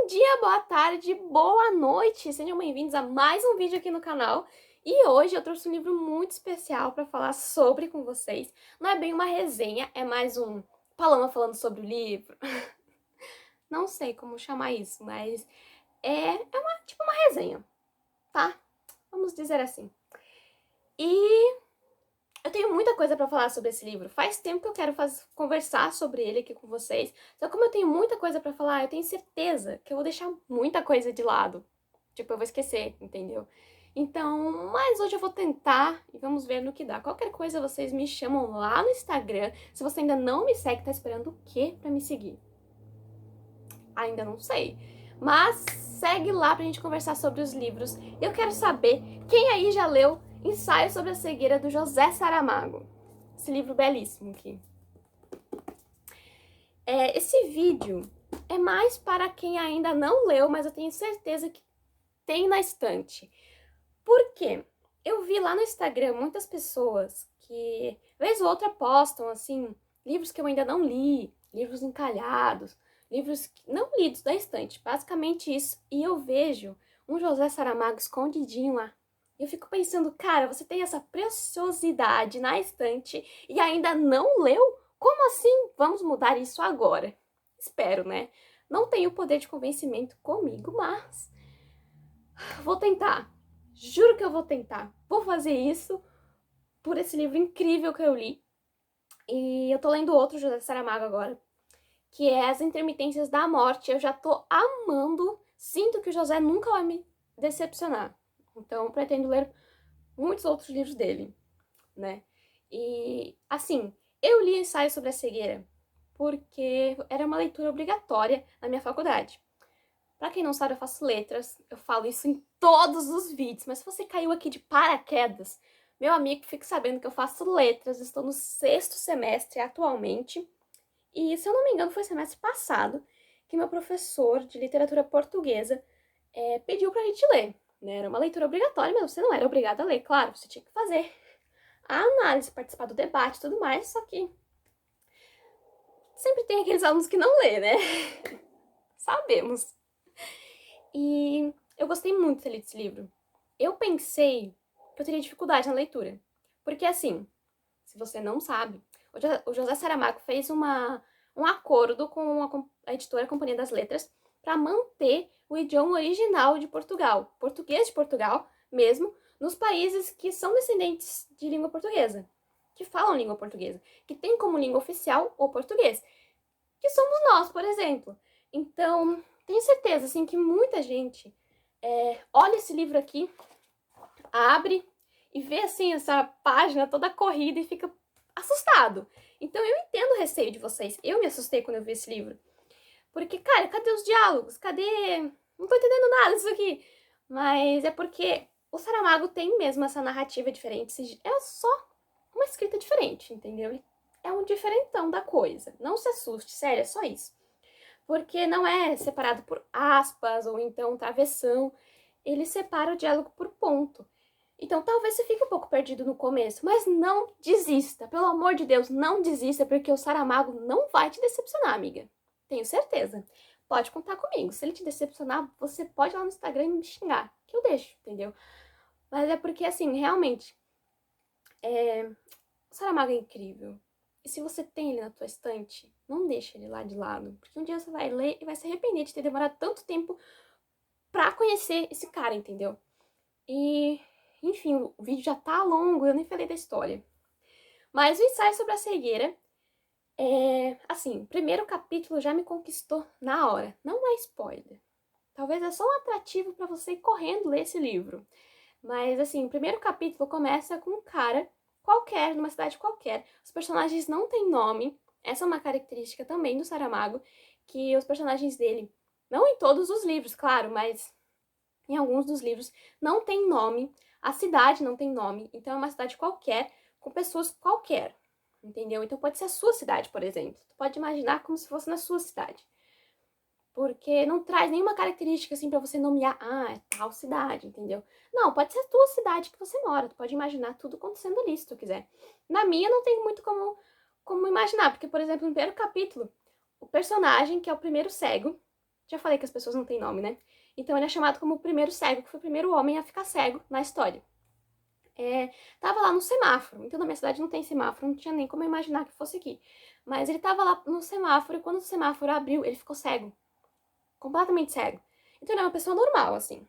Bom dia, boa tarde, boa noite! Sejam bem-vindos a mais um vídeo aqui no canal. E hoje eu trouxe um livro muito especial para falar sobre com vocês. Não é bem uma resenha, é mais um Paloma falando sobre o livro. Não sei como chamar isso, mas tipo uma resenha, tá? Vamos dizer assim. E eu tenho muita coisa para falar sobre esse livro. Faz tempo que eu quero conversar sobre ele aqui com vocês. Só como eu tenho muita coisa para falar, eu tenho certeza que eu vou deixar muita coisa de lado. Tipo, eu vou esquecer, entendeu? Então, mas hoje eu vou tentar e vamos ver no que dá. Qualquer coisa vocês me chamam lá no Instagram. Se você ainda não me segue, tá esperando o quê pra me seguir? Ainda não sei. Mas segue lá pra gente conversar sobre os livros. Eu quero saber quem aí já leu Ensaio sobre a Cegueira do José Saramago. Esse livro belíssimo aqui. Esse vídeo é mais para quem ainda não leu, mas eu tenho certeza que tem na estante. Por quê? Eu vi lá no Instagram muitas pessoas que, vez ou outra, postam, assim, livros que eu ainda não li, livros encalhados, livros não lidos da estante, basicamente isso. E eu vejo um José Saramago escondidinho lá. E eu fico pensando, cara, você tem essa preciosidade na estante e ainda não leu? Como assim? Vamos mudar isso agora. Espero, né? Não tenho poder de convencimento comigo, mas vou tentar. Juro que eu vou tentar. Vou fazer isso por esse livro incrível que eu li. E eu tô lendo outro José Saramago agora, que é As Intermitências da Morte. Eu já tô amando. Sinto que o José nunca vai me decepcionar. Então, pretendo ler muitos outros livros dele, né? E, assim, eu li Ensaio sobre a Cegueira porque era uma leitura obrigatória na minha faculdade. Pra quem não sabe, eu faço letras, eu falo isso em todos os vídeos, mas se você caiu aqui de paraquedas, meu amigo, fique sabendo que eu faço letras, estou no 6º semestre atualmente, e se eu não me engano foi semestre passado que meu professor de literatura portuguesa pediu pra gente ler, né? Era uma leitura obrigatória, mas você não era obrigado a ler, claro, você tinha que fazer a análise, participar do debate e tudo mais, só que sempre tem aqueles alunos que não lê, né? Sabemos. E eu gostei muito de ter lido esse livro. Eu pensei que eu teria dificuldade na leitura. Porque, assim, se você não sabe, o José Saramago fez um acordo com a editora Companhia das Letras para manter o idioma original de Portugal, português de Portugal mesmo, nos países que são descendentes de língua portuguesa, que falam língua portuguesa, que tem como língua oficial o português, que somos nós, por exemplo. Então, tenho certeza, assim, que muita gente olha esse livro aqui, abre e vê, assim, essa página toda corrida e fica assustado. Então, eu entendo o receio de vocês. Eu me assustei quando eu vi esse livro. Porque, cara, cadê os diálogos? Cadê... Não tô entendendo nada disso aqui. Mas é porque o Saramago tem mesmo essa narrativa diferente. É só uma escrita diferente, entendeu? É um diferentão da coisa. Não se assuste, sério, é só isso. Porque não é separado por aspas ou então travessão. Ele separa o diálogo por ponto. Então talvez você fique um pouco perdido no começo, mas não desista. Pelo amor de Deus, não desista, porque o Saramago não vai te decepcionar, amiga. Tenho certeza. Pode contar comigo. Se ele te decepcionar, você pode ir lá no Instagram e me xingar, que eu deixo, entendeu? Mas é porque, assim, realmente, o Saramago é incrível. E se você tem ele na tua estante, não deixa ele lá de lado. Porque um dia você vai ler e vai se arrepender de ter demorado tanto tempo pra conhecer esse cara, entendeu? E, enfim, o vídeo já tá longo, eu nem falei da história. Mas o ensaio sobre a cegueira assim, o primeiro capítulo já me conquistou na hora. Não é spoiler. Talvez é só um atrativo pra você ir correndo ler esse livro. Mas, assim, o primeiro capítulo começa com um cara qualquer, numa cidade qualquer. Os personagens não têm nome. Essa é uma característica também do Saramago, que os personagens dele, não em todos os livros, claro, mas em alguns dos livros, não tem nome. A cidade não tem nome. Então é uma cidade qualquer, com pessoas qualquer. Entendeu? Então pode ser a sua cidade, por exemplo. Tu pode imaginar como se fosse na sua cidade. Porque não traz nenhuma característica assim pra você nomear, é tal cidade, entendeu? Não, pode ser a tua cidade que você mora. Tu pode imaginar tudo acontecendo ali, se tu quiser. Na minha não tem muito como imaginar, porque, por exemplo, no primeiro capítulo, o personagem, que é o primeiro cego, Já falei que as pessoas não têm nome, né? Então ele é chamado como o primeiro cego, que foi o primeiro homem a ficar cego na história. Tava lá no semáforo, então na minha cidade não tem semáforo, não tinha nem como eu imaginar que fosse aqui. Mas ele tava lá no semáforo e quando o semáforo abriu, ele ficou cego. Completamente cego. Então ele é uma pessoa normal, assim.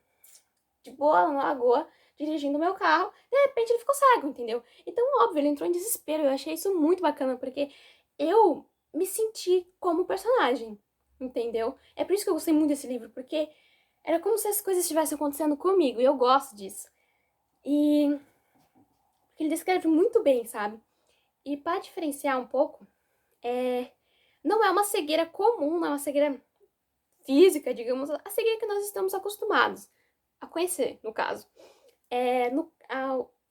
De boa, na lagoa, dirigindo o meu carro, de repente ele ficou cego, entendeu? Então, óbvio, ele entrou em desespero. Eu achei isso muito bacana, porque eu me senti como personagem, entendeu? É por isso que eu gostei muito desse livro, porque era como se as coisas estivessem acontecendo comigo, e eu gosto disso. E ele descreve muito bem, sabe? E para diferenciar um pouco, não é uma cegueira comum, não é uma cegueira física, digamos, a cegueira que nós estamos acostumados a conhecer, no caso.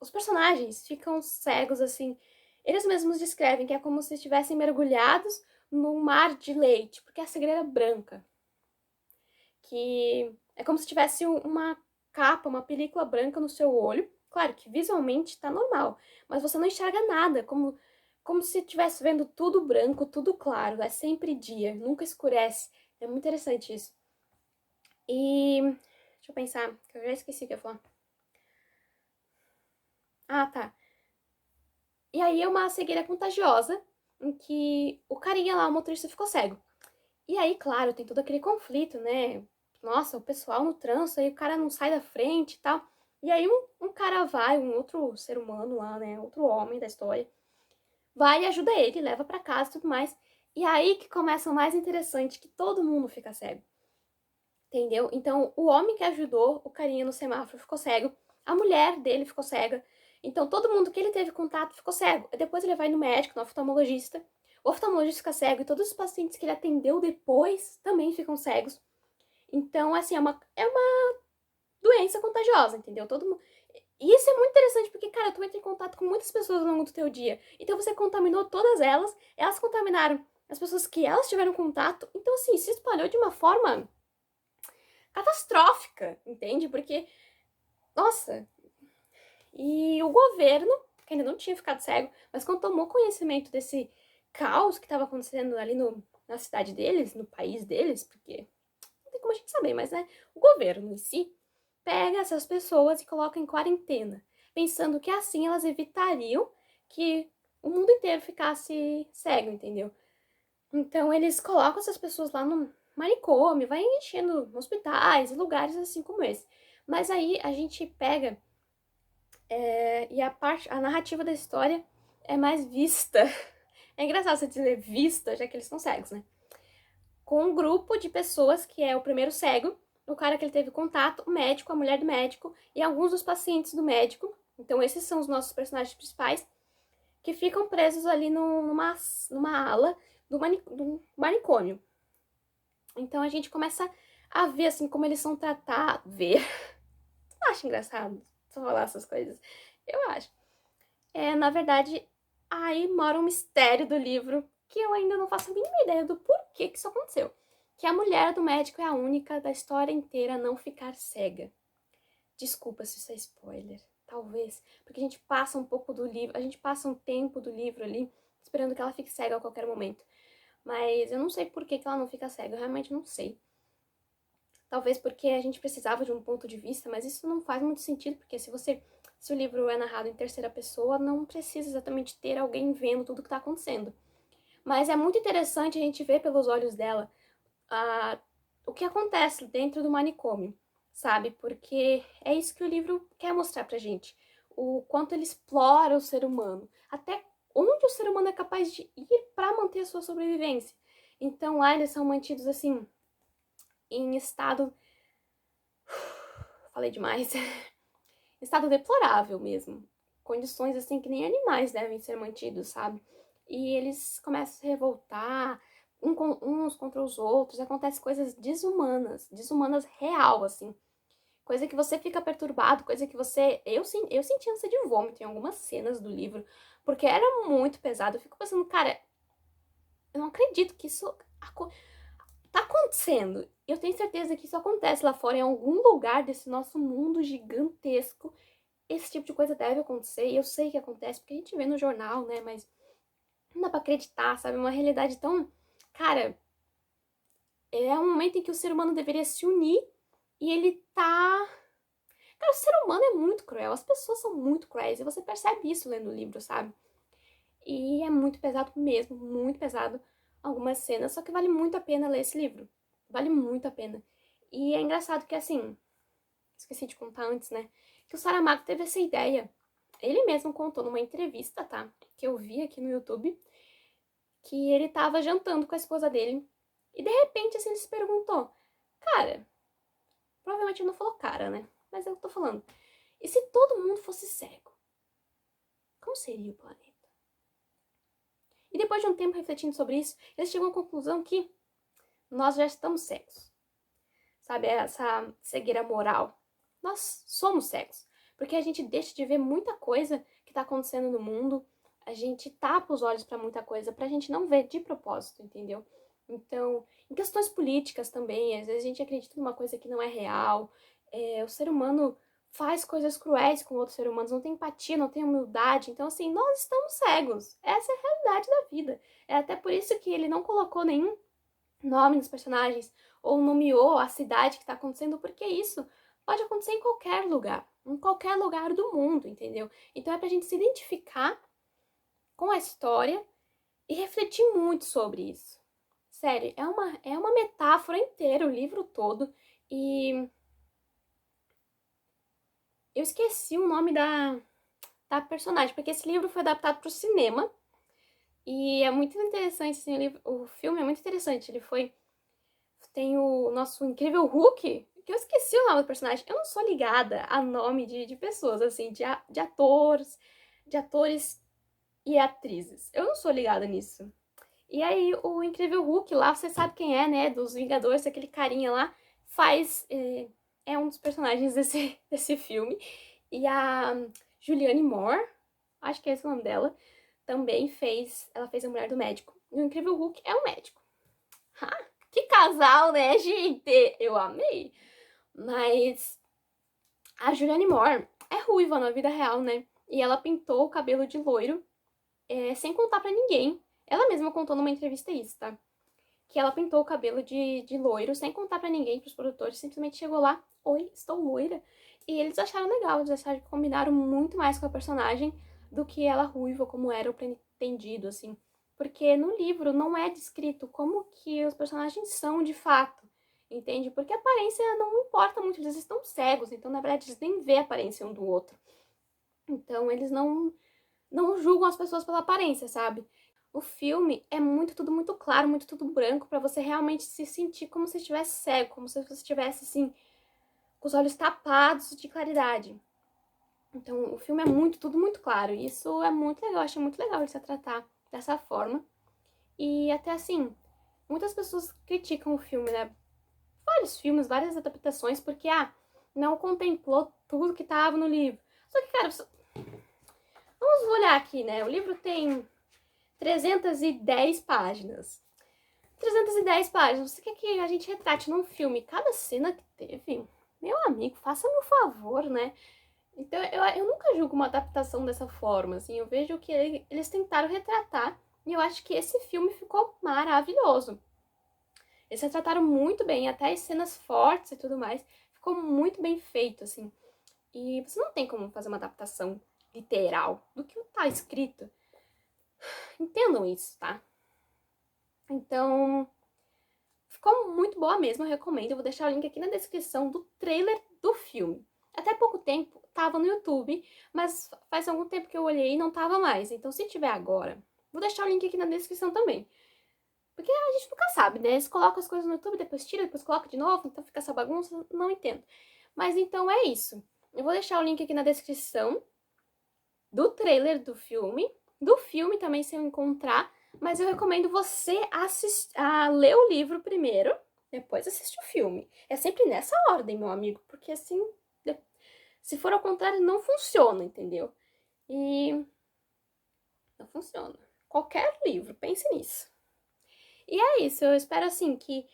Os personagens ficam cegos, assim. Eles mesmos descrevem que é como se estivessem mergulhados num mar de leite, porque é a cegueira branca. Que é como se tivesse uma capa, uma película branca no seu olho. Claro que visualmente tá normal, mas você não enxerga nada, como se estivesse vendo tudo branco, tudo claro. É sempre dia, nunca escurece. É muito interessante isso. E deixa eu pensar, que eu já esqueci o que eu ia falar. Ah, tá. E aí é uma cegueira contagiosa, em que o carinha lá, o motorista, ficou cego. E aí, claro, tem todo aquele conflito, né? Nossa, o pessoal no trânsito, aí o cara não sai da frente e tal. E aí um cara vai, um outro ser humano lá, né? Outro homem da história, vai e ajuda ele, leva pra casa e tudo mais. E aí que começa o mais interessante, que todo mundo fica cego. Entendeu? Então, o homem que ajudou o carinha no semáforo ficou cego, a mulher dele ficou cega. Então, todo mundo que ele teve contato ficou cego. Depois ele vai no médico, no oftalmologista. O oftalmologista fica cego e todos os pacientes que ele atendeu depois também ficam cegos. Então, assim, é uma doença contagiosa, entendeu? Todo mundo. E isso é muito interessante porque, cara, tu entra em contato com muitas pessoas ao longo do teu dia. Então você contaminou todas elas contaminaram as pessoas que elas tiveram contato. Então, assim, se espalhou de uma forma catastrófica, entende? Porque, nossa, e o governo, que ainda não tinha ficado cego, mas quando tomou conhecimento desse caos que estava acontecendo ali na cidade deles, no país deles, porque não tem como a gente saber, mas né, o governo em si pega essas pessoas e coloca em quarentena, pensando que assim elas evitariam que o mundo inteiro ficasse cego, entendeu? Então eles colocam essas pessoas lá no manicômio, vai enchendo hospitais e lugares assim como esse. Mas aí a gente pega e a narrativa da história é mais vista. É engraçado você dizer vista, já que eles são cegos, né? Com um grupo de pessoas que é o primeiro cego, o cara que ele teve contato, o médico, a mulher do médico e alguns dos pacientes do médico. Então esses são os nossos personagens principais que ficam presos ali numa ala do manicômio. Então a gente começa a ver assim como eles são tratados. Ver. Eu acho engraçado falar essas coisas. Eu acho. Na verdade, aí mora um mistério do livro que eu ainda não faço a mínima ideia do porquê que isso aconteceu. Que a mulher do médico é a única da história inteira a não ficar cega. Desculpa se isso é spoiler. Talvez. Porque a gente passa um pouco do livro, a gente passa um tempo do livro ali, esperando que ela fique cega a qualquer momento. Mas eu não sei por que ela não fica cega, eu realmente não sei. Talvez porque a gente precisava de um ponto de vista, mas isso não faz muito sentido, porque se o livro é narrado em terceira pessoa, não precisa exatamente ter alguém vendo tudo que tá acontecendo. Mas é muito interessante a gente ver pelos olhos dela o que acontece dentro do manicômio, sabe? Porque é isso que o livro quer mostrar pra gente. O quanto ele explora o ser humano, até onde o ser humano é capaz de ir para manter a sua sobrevivência. Então lá eles são mantidos assim, em estado. Falei demais. Estado deplorável mesmo. Condições assim que nem animais devem ser mantidos, sabe? E eles começam a se revoltar uns contra os outros, acontecem coisas desumanas real, assim. Coisa que você fica perturbado, coisa que você. Eu senti ânsia de vômito em algumas cenas do livro, porque era muito pesado. Eu fico pensando, cara, eu não acredito que isso tá acontecendo. Eu tenho certeza que isso acontece lá fora, em algum lugar desse nosso mundo gigantesco. Esse tipo de coisa deve acontecer, e eu sei que acontece, porque a gente vê no jornal, né? Mas não dá pra acreditar, sabe? Uma realidade tão. Cara, É um momento em que o ser humano deveria se unir e ele tá... Cara, o ser humano é muito cruel, as pessoas são muito cruéis e você percebe isso lendo o livro, sabe? E é muito pesado mesmo, muito pesado algumas cenas, só que vale muito a pena ler esse livro. Vale muito a pena. E é engraçado que, assim, esqueci de contar antes, né? Que o Saramago teve essa ideia. Ele mesmo contou numa entrevista, tá? Que eu vi aqui no YouTube, que ele tava jantando com a esposa dele. E de repente, assim, ele se perguntou: cara, provavelmente ele não falou cara, né? Mas eu tô falando. E se todo mundo fosse cego? Como seria o planeta? E depois de um tempo refletindo sobre isso, ele chegou à conclusão que nós já estamos cegos. Sabe, essa cegueira moral. Nós somos cegos. Porque a gente deixa de ver muita coisa que tá acontecendo no mundo. A gente tapa os olhos pra muita coisa pra gente não ver de propósito, entendeu? Então, em questões políticas também, às vezes a gente acredita numa coisa que não é real. O ser humano faz coisas cruéis com outros seres humanos, não tem empatia, não tem humildade. Então, assim, nós estamos cegos. Essa é a realidade da vida. É até por isso que ele não colocou nenhum nome nos personagens ou nomeou a cidade que tá acontecendo, porque isso pode acontecer em qualquer lugar do mundo, entendeu? Então é pra gente se identificar com a história e refletir muito sobre isso. Sério, é uma metáfora inteira o livro todo e eu esqueci o nome da personagem, porque esse livro foi adaptado para o cinema e é muito interessante, assim, o filme é muito interessante, ele foi... Tem o nosso incrível Hulk, que eu esqueci o nome do personagem. Eu não sou ligada a nome de pessoas, assim, de atores e atrizes. Eu não sou ligada nisso. E aí, o incrível Hulk lá, você sabe quem é, né? Dos Vingadores, aquele carinha lá, faz. É um dos personagens desse filme. E a Julianne Moore, acho que é esse o nome dela, também fez. Ela fez a Mulher do Médico. E o incrível Hulk é um médico. Que casal, né, gente? Eu amei. Mas a Julianne Moore é ruiva na vida real, né? E ela pintou o cabelo de loiro, sem contar pra ninguém. Ela mesma contou numa entrevista isso, tá? Que ela pintou o cabelo de loiro, sem contar pra ninguém, pros produtores. Simplesmente chegou lá, oi, estou loira. E eles acharam legal, eles acharam que combinaram muito mais com a personagem do que ela ruiva, como era o pretendido, assim. Porque no livro não é descrito como que os personagens são de fato, entende? Porque a aparência não importa muito, eles estão cegos, então na verdade eles nem vê a aparência um do outro. Então eles não julgam as pessoas pela aparência, sabe? O filme é muito tudo muito claro, muito tudo branco, pra você realmente se sentir como se estivesse cego, como se você estivesse assim com os olhos tapados de claridade. Então, o filme é muito, tudo muito claro. E isso é muito legal, eu acho muito legal de se tratar dessa forma. E até assim, muitas pessoas criticam o filme, né? Vários filmes, várias adaptações, porque, não contemplou tudo que tava no livro. Só que, cara, vamos olhar aqui, né? O livro tem 310 páginas. 310 páginas. Você quer que a gente retrate num filme cada cena que teve? Meu amigo, faça-me um favor, né? Então, eu nunca julgo uma adaptação dessa forma, assim. Eu vejo que eles tentaram retratar e eu acho que esse filme ficou maravilhoso. Eles retrataram muito bem, até as cenas fortes e tudo mais. Ficou muito bem feito, assim. E você não tem como fazer uma adaptação literal do que tá escrito. Entendam isso, tá? Então, ficou muito boa mesmo, eu recomendo. Eu vou deixar o link aqui na descrição do trailer do filme. Até pouco tempo tava no YouTube, mas faz algum tempo que eu olhei e não tava mais. Então, se tiver agora, vou deixar o link aqui na descrição também. Porque a gente nunca sabe, né? Eles colocam as coisas no YouTube, depois tira, depois coloca de novo, então fica essa bagunça, não entendo. Mas então é isso. Eu vou deixar o link aqui na descrição do trailer do filme também se eu encontrar, mas eu recomendo você a ler o livro primeiro, depois assistir o filme. É sempre nessa ordem, meu amigo, porque assim, se for ao contrário, não funciona, entendeu? E não funciona. Qualquer livro, pense nisso. E é isso, eu espero assim que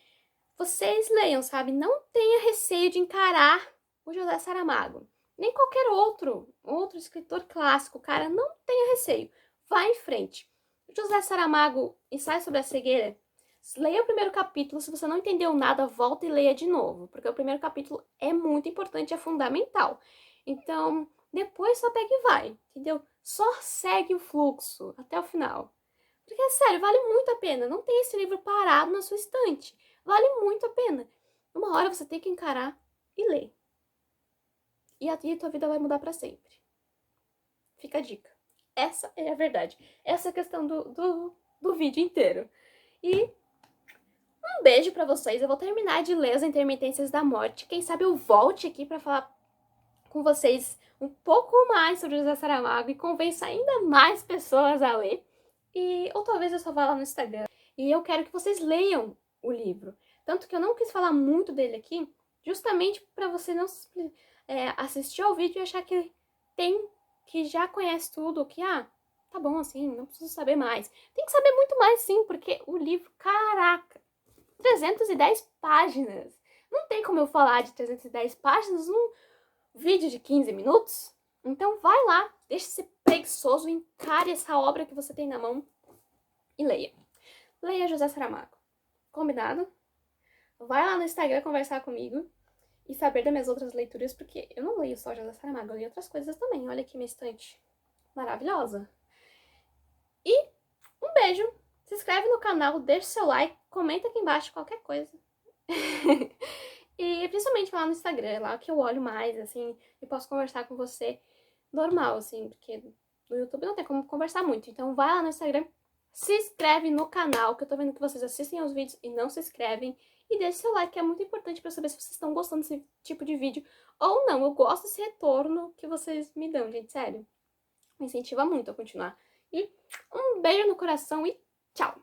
vocês leiam, sabe? Não tenha receio de encarar o José Saramago. Nem qualquer outro escritor clássico, cara, não tenha receio. Vá em frente. O José Saramago, Ensaio sobre a Cegueira, Leia o primeiro capítulo, se você não entendeu nada, volta e leia de novo, porque o primeiro capítulo é muito importante, é fundamental. Então, depois só pega e vai, entendeu? Só segue o fluxo até o final. Porque, é sério, vale muito a pena. Não tem esse livro parado na sua estante. Vale muito a pena. Uma hora você tem que encarar e ler. E a tua vida vai mudar pra sempre. Fica a dica. Essa é a verdade. Essa é a questão do vídeo inteiro. E um beijo pra vocês. Eu vou terminar de ler As Intermitências da Morte. Quem sabe eu volte aqui pra falar com vocês um pouco mais sobre José Saramago e convença ainda mais pessoas a ler. Ou talvez eu só vá lá no Instagram. E eu quero que vocês leiam o livro. Tanto que eu não quis falar muito dele aqui, justamente para você não assistir ao vídeo e achar que já conhece tudo, que, tá bom assim, não preciso saber mais. Tem que saber muito mais sim, porque o livro, caraca, 310 páginas. Não tem como eu falar de 310 páginas num vídeo de 15 minutos. Então vai lá, deixe de ser preguiçoso, encare essa obra que você tem na mão e leia. Leia José Saramago. Combinado? Vai lá no Instagram conversar comigo e saber das minhas outras leituras, porque eu não leio só José Saramago, eu leio outras coisas também. Olha aqui minha estante maravilhosa. E um beijo, se inscreve no canal, deixa seu like, comenta aqui embaixo qualquer coisa. E principalmente lá no Instagram, lá que eu olho mais, assim, e posso conversar com você normal, assim, porque no YouTube não tem como conversar muito. Então vai lá no Instagram, se inscreve no canal, que eu tô vendo que vocês assistem aos vídeos e não se inscrevem. E deixe seu like, que é muito importante pra eu saber se vocês estão gostando desse tipo de vídeo ou não. Eu gosto desse retorno que vocês me dão, gente, sério. Me incentiva muito a continuar. E um beijo no coração e tchau!